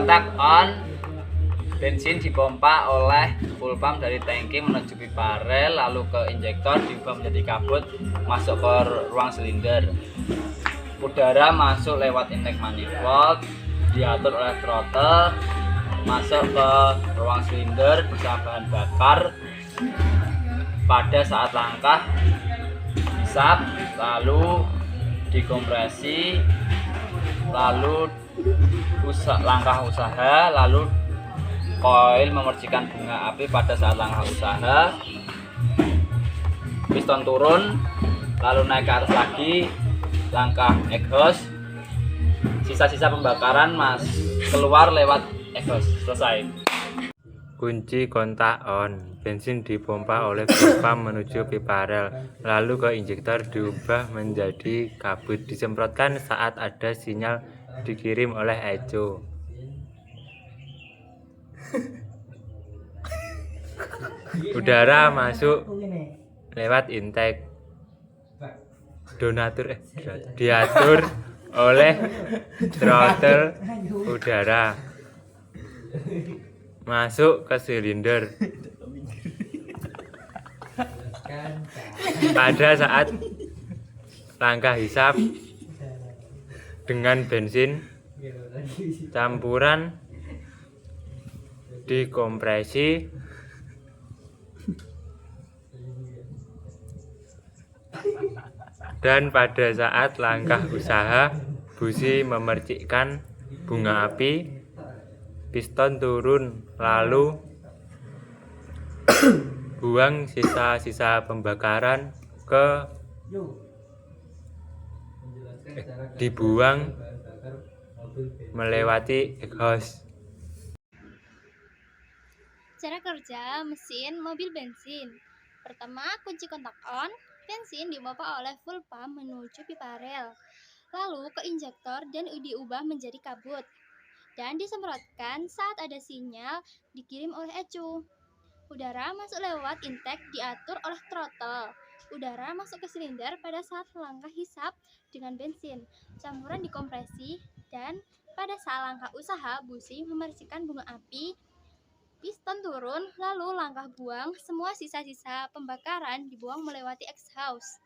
kontak on. Bensin dipompa oleh full pump dari tangki menuju pipa rel, lalu ke injektor diubah menjadi kabut masuk ke ruang silinder. Udara masuk lewat intake manifold, diatur oleh throttle masuk ke ruang silinder bersama bahan bakar. Pada saat langkah hisap, lalu dikompresi, lalu langkah usaha, lalu koil memercikan bunga api pada saat langkah usaha, piston turun, lalu naik ke atas lagi, langkah exhaust, sisa-sisa pembakaran keluar lewat exhaust. Selesai. Kunci kontak on, bensin dipompa oleh full pump menuju pipa rel, lalu ke injektor diubah menjadi kabut, disemprotkan saat ada sinyal dikirim oleh echo. Udara masuk lewat intake, diatur oleh throttle. Udara masuk ke silinder pada saat langkah hisap dengan bensin campuran dikompresi dan pada saat langkah usaha busi memercikkan bunga api, piston turun, lalu buang sisa-sisa pembakaran dibuang melewati exhaust. Cara kerja mesin mobil bensin. Pertama, kunci kontak on, bensin dipompa oleh full pump menuju pipa rel, lalu ke injektor dan diubah menjadi kabut, dan disemprotkan saat ada sinyal dikirim oleh ecu. Udara masuk lewat intake diatur oleh throttle. Udara masuk ke silinder pada saat langkah hisap dengan bensin, campuran dikompresi, dan pada saat langkah usaha busi memercikan bunga api, piston turun, lalu langkah buang, semua sisa-sisa pembakaran dibuang melewati exhaust.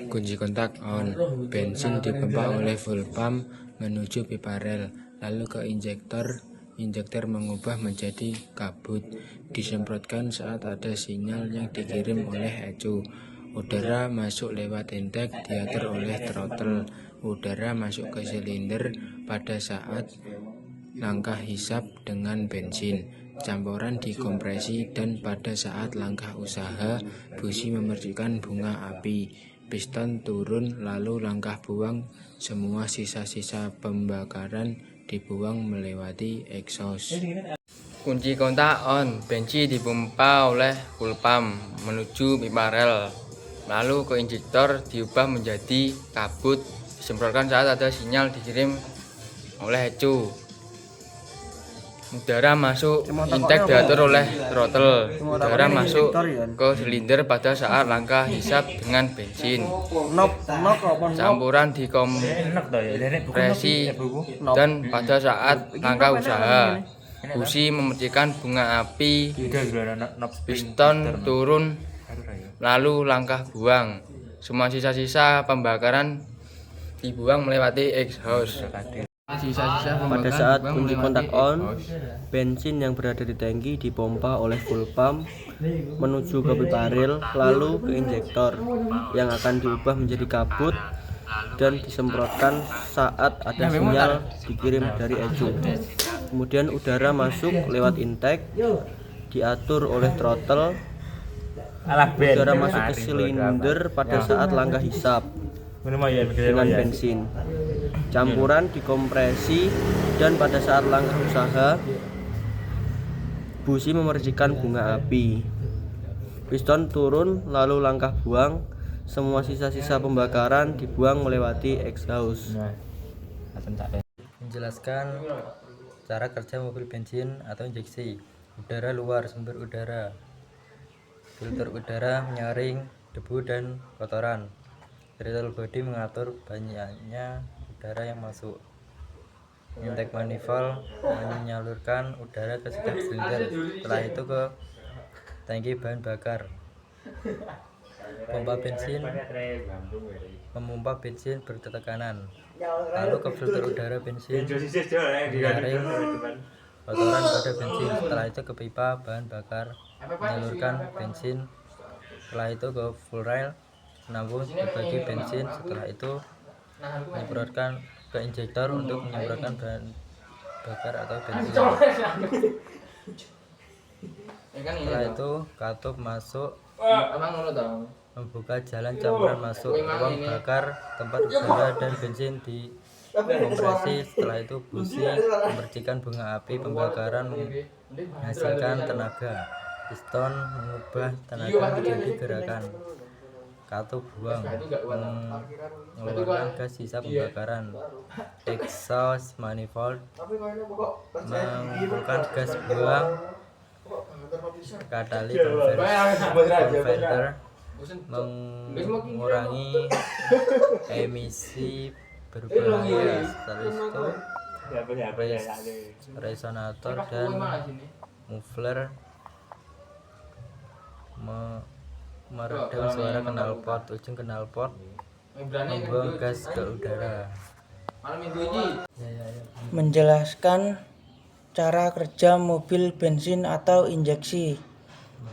Kunci kontak on, bensin dipompa oleh full pump menuju pipa rel, lalu ke injektor mengubah menjadi kabut, disemprotkan saat ada sinyal yang dikirim oleh ecu. Udara masuk lewat intake diatur oleh throttle. Udara masuk ke silinder pada saat langkah hisap dengan bensin, campuran dikompresi, dan pada saat langkah usaha busi memercikan bunga api, piston turun, lalu langkah buang, semua sisa-sisa pembakaran dibuang melewati exhaust. Kunci kontak on, bensin dipompa oleh full pump menuju pipa rel, lalu ke injektor diubah menjadi kabut, disemprotkan saat ada sinyal dikirim oleh ecu. Udara masuk intake diatur oleh throttle. Udara masuk ke silinder pada saat langkah hisap dengan bensin, campuran dikompresi, dan pada saat langkah usaha busi memercikan bunga api, piston turun, lalu langkah buang, semua sisa-sisa pembakaran dibuang melewati exhaust. Pada saat kunci kontak on, bensin yang berada di tangki dipompa oleh full pump menuju ke pipa rel, lalu ke injektor yang akan diubah menjadi kabut dan disemprotkan saat ada sinyal dikirim dari ecu. Kemudian udara masuk lewat intake diatur oleh throttle. Udara masuk ke silinder pada saat langkah hisap dengan bensin, campuran dikompresi, dan pada saat langkah usaha busi memercikan bunga api, piston turun, lalu langkah buang, semua sisa-sisa pembakaran dibuang melewati exhaust. Menjelaskan cara kerja mobil bensin atau injeksi. Udara luar, sumber udara, filter udara menyaring debu dan kotoran. Throttle body mengatur banyaknya udara yang masuk. intake manifold menyalurkan udara ke setiap silinder, setelah itu ke tangki bahan bakar. Pompa bensin memompa bensin bertekanan, lalu ke filter udara bensin menyaring kotoran pada bensin, setelah itu ke pipa bahan bakar menyalurkan bensin, setelah itu ke full rail menampung berbagi bensin, setelah itu menyemprotkan ke injektor untuk menyemprotkan bahan bakar atau bensin. Setelah itu katup masuk membuka jalan campuran masuk ruang bakar tempat udara dan bensin di kompresi. Setelah itu busi memercikan bunga api pembakaran menghasilkan tenaga. Piston mengubah tenaga menjadi gerakan. Katup buang mengeluarkan gas sisa pembakaran. Exhaust manifold mengumpulkan gas buang. Catalytic converter mengurangi emisi berbahaya. Setelah itu resonator dan muffler meredam suara knalpot. Ujung knalpot membuang gas ke udara. Menjelaskan cara kerja mobil bensin atau injeksi.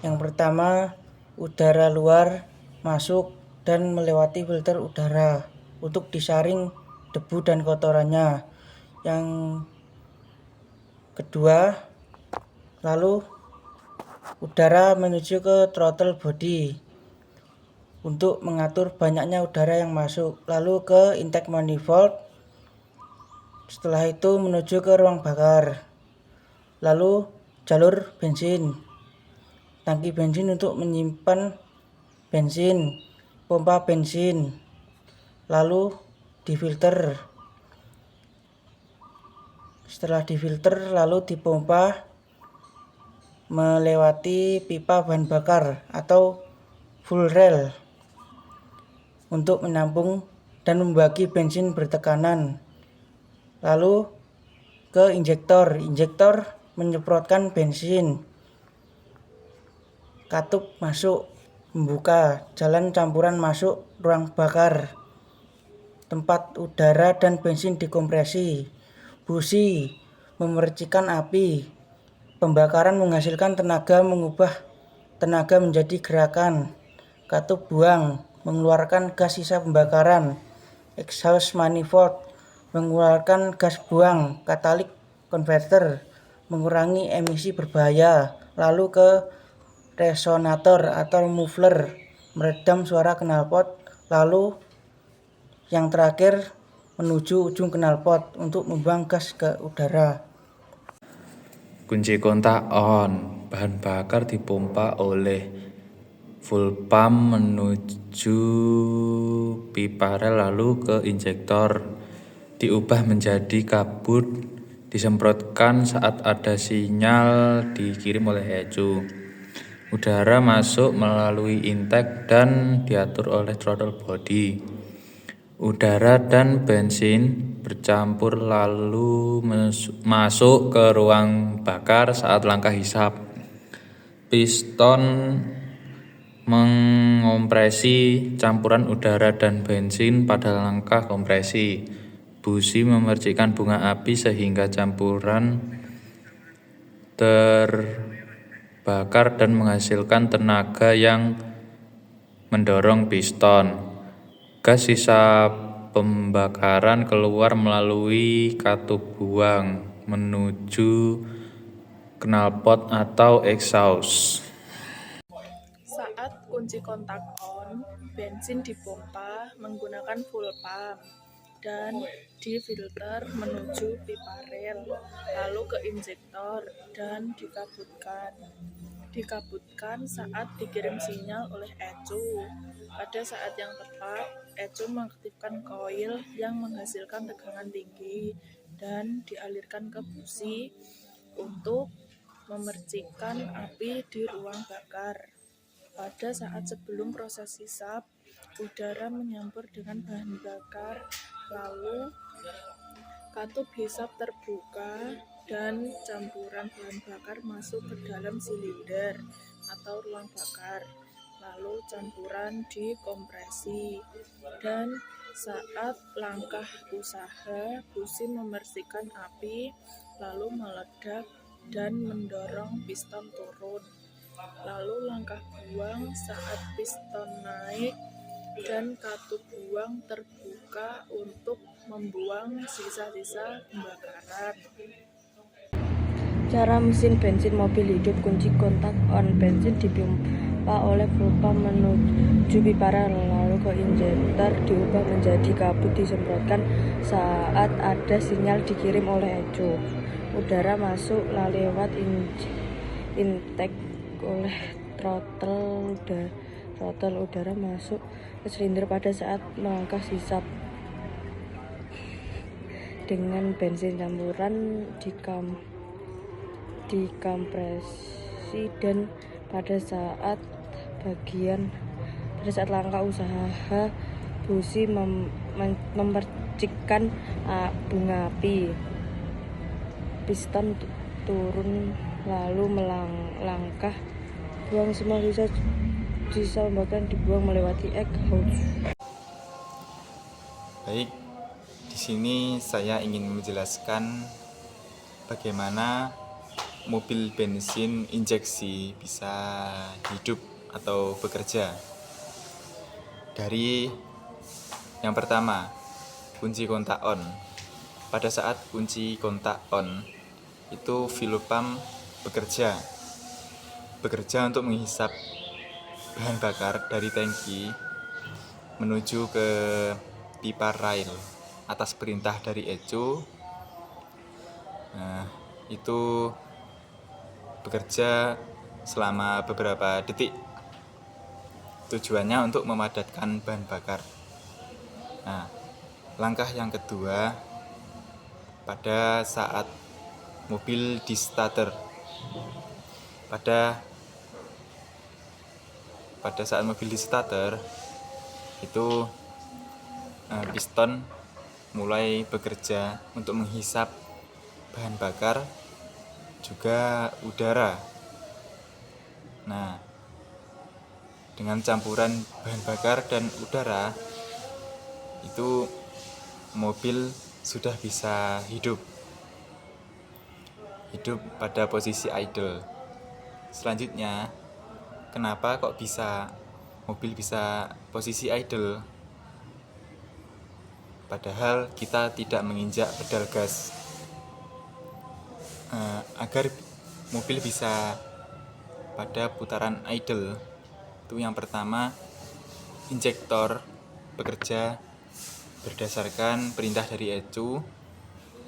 Yang pertama, udara luar masuk dan melewati filter udara untuk disaring debu dan kotorannya. Yang kedua, lalu udara menuju ke throttle body untuk mengatur banyaknya udara yang masuk, lalu ke intake manifold. Setelah itu menuju ke ruang bakar, lalu jalur bensin, tangki bensin untuk menyimpan bensin, pompa bensin, lalu difilter. Setelah difilter lalu dipompa melewati pipa bahan bakar atau full rail untuk menampung dan membagi bensin bertekanan. Lalu ke injektor. Injektor menyemprotkan bensin. Katup masuk, membuka jalan campuran masuk ruang bakar tempat udara dan bensin dikompresi. Busi memercikan api pembakaran menghasilkan tenaga, mengubah tenaga menjadi gerakan. Katup buang mengeluarkan gas sisa pembakaran. Exhaust manifold mengeluarkan gas buang. Catalytic converter mengurangi emisi berbahaya. Lalu ke resonator atau muffler meredam suara knalpot. Lalu yang terakhir menuju ujung knalpot untuk membuang gas ke udara. Kunci kontak on, bahan bakar dipompa oleh full pump menuju pipa rel lalu ke injektor. Diubah menjadi kabut, disemprotkan saat ada sinyal dikirim oleh ECU. Udara masuk melalui intake dan diatur oleh throttle body. Udara dan bensin bercampur lalu masuk ke ruang bakar saat langkah hisap. Piston mengompresi campuran udara dan bensin pada langkah kompresi. Busi memercikan bunga api sehingga campuran terbakar dan menghasilkan tenaga yang mendorong piston. Gas sisa pembakaran keluar melalui katup buang menuju knalpot atau exhaust. Saat kunci kontak on, bensin dipompa menggunakan full pump dan difilter menuju pipa rel, lalu ke injektor dan dikabutkan saat dikirim sinyal oleh ECU. Pada saat yang tepat, ECU mengaktifkan koil yang menghasilkan tegangan tinggi dan dialirkan ke busi untuk memercikan api di ruang bakar. Pada saat sebelum proses hisap, udara menyampur dengan bahan bakar, lalu katup hisap terbuka dan campuran bahan bakar masuk ke dalam silinder atau ruang bakar. Lalu campuran dikompresi, dan saat langkah usaha, busi membersihkan api, lalu meledak dan mendorong piston turun. Lalu langkah buang saat piston naik dan katup buang terbuka untuk membuang sisa-sisa pembakaran. Cara mesin bensin mobil hidup. Kunci kontak on. Bensin dipompa oleh full pump menuju pipa rel, lalu ke injektor diubah menjadi kabut disemprotkan saat ada sinyal dikirim oleh ecu. Udara masuk lewat intake oleh throttle. Udara masuk ke silinder pada saat melangkah hisap dengan bensin campuran dikompresi, dan pada saat langkah usaha, busi memercikkan bunga api, piston turun, lalu melangkah buang semua sisa pembakaran dibuang melewati exhaust. Baik, di sini saya ingin menjelaskan bagaimana mobil bensin injeksi bisa hidup atau bekerja. Dari yang pertama, kunci kontak on. Pada saat kunci kontak on, itu fuel pump bekerja untuk menghisap bahan bakar dari tangki menuju ke pipa rail atas perintah dari ecu. Nah, itu bekerja selama beberapa detik. Tujuannya untuk memadatkan bahan bakar. Nah, langkah yang kedua, pada saat mobil di starter. Pada saat mobil di starter, itu piston mulai bekerja untuk menghisap bahan bakar juga udara. Nah, dengan campuran bahan bakar dan udara, itu mobil sudah bisa hidup pada posisi idle. Selanjutnya, kenapa kok mobil bisa posisi idle padahal kita tidak menginjak pedal gas? Agar mobil bisa pada putaran idle, itu yang pertama, injektor bekerja berdasarkan perintah dari ecu.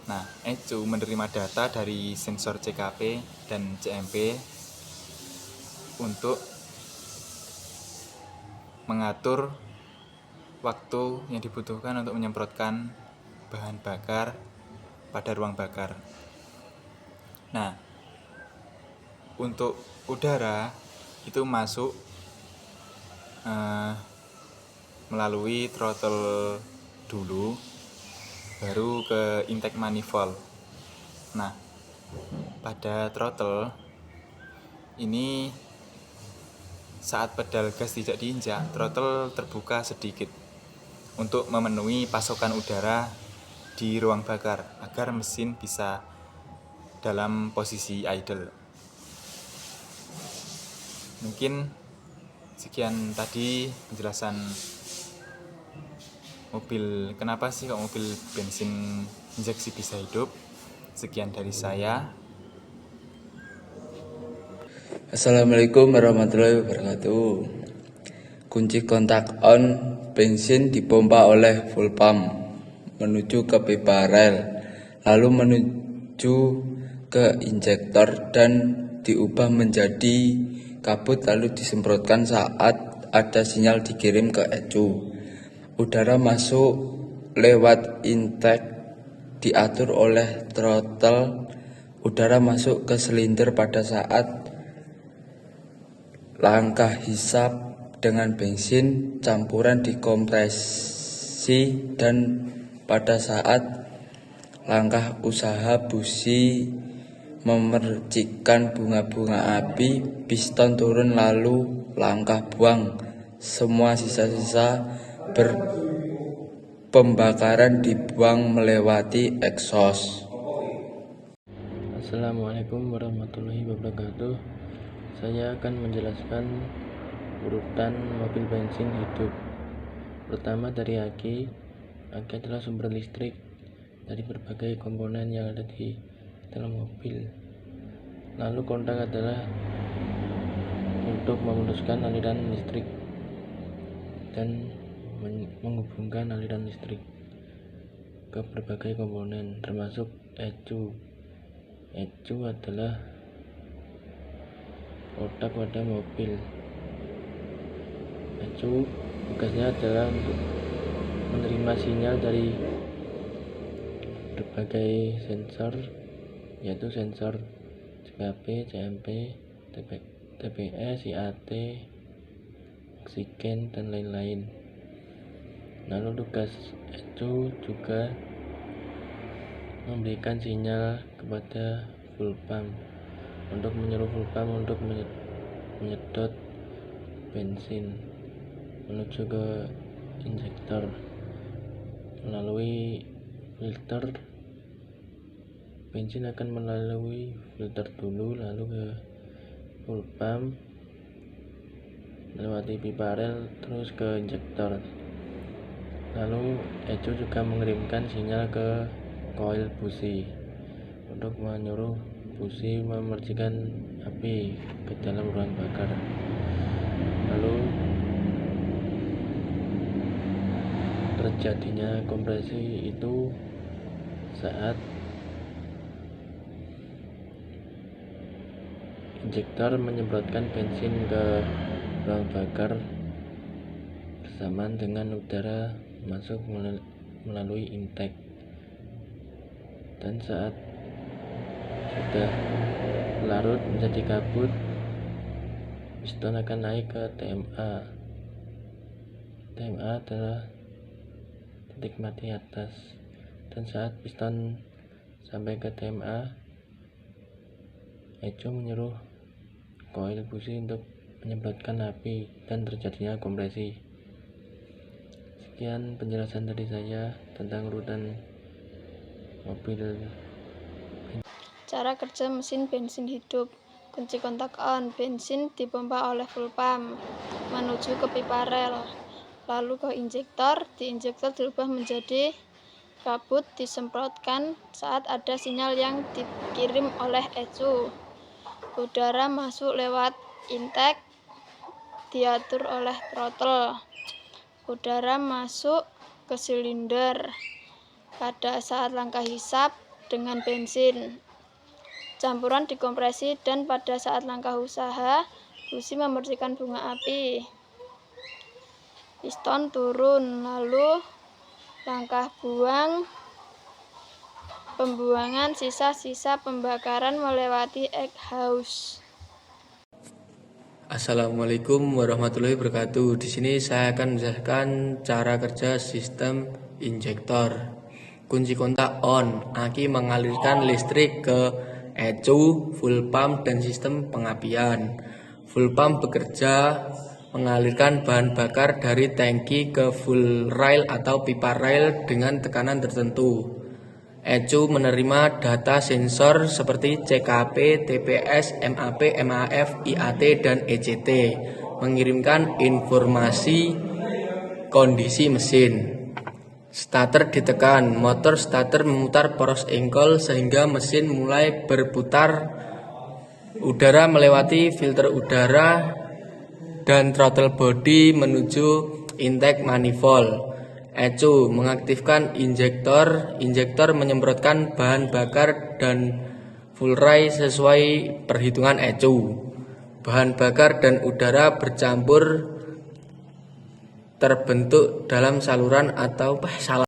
Nah, ecu menerima data dari sensor CKP dan CMP untuk mengatur waktu yang dibutuhkan untuk menyemprotkan bahan bakar pada ruang bakar. Nah, untuk udara itu masuk melalui throttle dulu, baru ke intake manifold. Nah, pada throttle ini saat pedal gas tidak diinjak, throttle terbuka sedikit untuk memenuhi pasokan udara di ruang bakar agar mesin bisa dalam posisi idle. Mungkin sekian tadi penjelasan mobil, kenapa sih kok mobil bensin injeksi bisa hidup. Sekian dari saya. Assalamualaikum warahmatullahi wabarakatuh. Kunci kontak on. Bensin dipompa oleh full pump menuju ke pipa rel, lalu menuju ke injektor dan diubah menjadi kabut, lalu disemprotkan saat ada sinyal dikirim ke ecu. Udara masuk lewat intake diatur oleh throttle. Udara masuk ke silinder pada saat langkah hisap dengan bensin campuran dikompresi, dan pada saat langkah usaha busi memercikkan bunga-bunga api, piston turun lalu langkah buang. Semua sisa-sisa pembakaran dibuang melewati egsos. Assalamualaikum warahmatullahi wabarakatuh. Saya akan menjelaskan urutan mobil bensin hidup. Pertama dari aki. Aki adalah sumber listrik dari berbagai komponen yang ada di dalam mobil. Lalu kontak adalah untuk memutuskan aliran listrik dan menghubungkan aliran listrik ke berbagai komponen termasuk ECU. ECU adalah otak pada mobil. ECU tugasnya adalah untuk menerima sinyal dari berbagai sensor, yaitu sensor CKP, CMP, TPS, IAT, oksigen, dan lain-lain. Lalu tugas ECU juga memberikan sinyal kepada fuel pump untuk menyuruh fuel pump untuk menyedot bensin menuju ke injektor melalui filter. Bensin akan melalui filter dulu lalu ke fuel pump melewati pipa rel terus ke injektor. Lalu ECU juga mengirimkan sinyal ke koil busi untuk menyuruh busi memercikan api ke dalam ruang bakar. Lalu terjadinya kompresi itu saat injektor menyemprotkan bensin ke ruang bakar bersamaan dengan udara masuk melalui intake. Dan saat sudah larut menjadi kabut, piston akan naik ke TMA. TMA adalah titik mati atas. Dan saat piston sampai ke TMA, ECU menyuruh koil busi untuk menyemprotkan api dan terjadinya kompresi. Sekian penjelasan dari saya tentang urutan mobil. Cara kerja mesin bensin hidup. Kunci kontak on. Bensin dipompa oleh fuel pump menuju ke pipa rel, lalu ke injektor. Di injektor dirubah menjadi kabut, disemprotkan saat ada sinyal yang dikirim oleh ECU. Udara masuk lewat intake, diatur oleh throttle. Udara masuk ke silinder pada saat langkah hisap dengan bensin. Campuran dikompresi dan pada saat langkah usaha, busi memercikan bunga api. Piston turun, lalu langkah buang, pembuangan sisa-sisa pembakaran melewati exhaust. Assalamualaikum warahmatullahi wabarakatuh. Di sini saya akan menjelaskan cara kerja sistem injektor. Kunci kontak on. Aki mengalirkan listrik ke ECU, fuel pump, dan sistem pengapian. Fuel pump bekerja mengalirkan bahan bakar dari tangki ke fuel rail atau pipa rail dengan tekanan tertentu. ECU menerima data sensor seperti CKP, TPS, MAP, MAF, IAT, dan ECT, mengirimkan informasi kondisi mesin. Starter ditekan, motor starter memutar poros engkol sehingga mesin mulai berputar. Udara melewati filter udara dan throttle body menuju intake manifold. ECU mengaktifkan injektor. Injektor menyemprotkan bahan bakar dan fuel ray sesuai perhitungan ECU. Bahan bakar dan udara bercampur terbentuk dalam saluran atau salah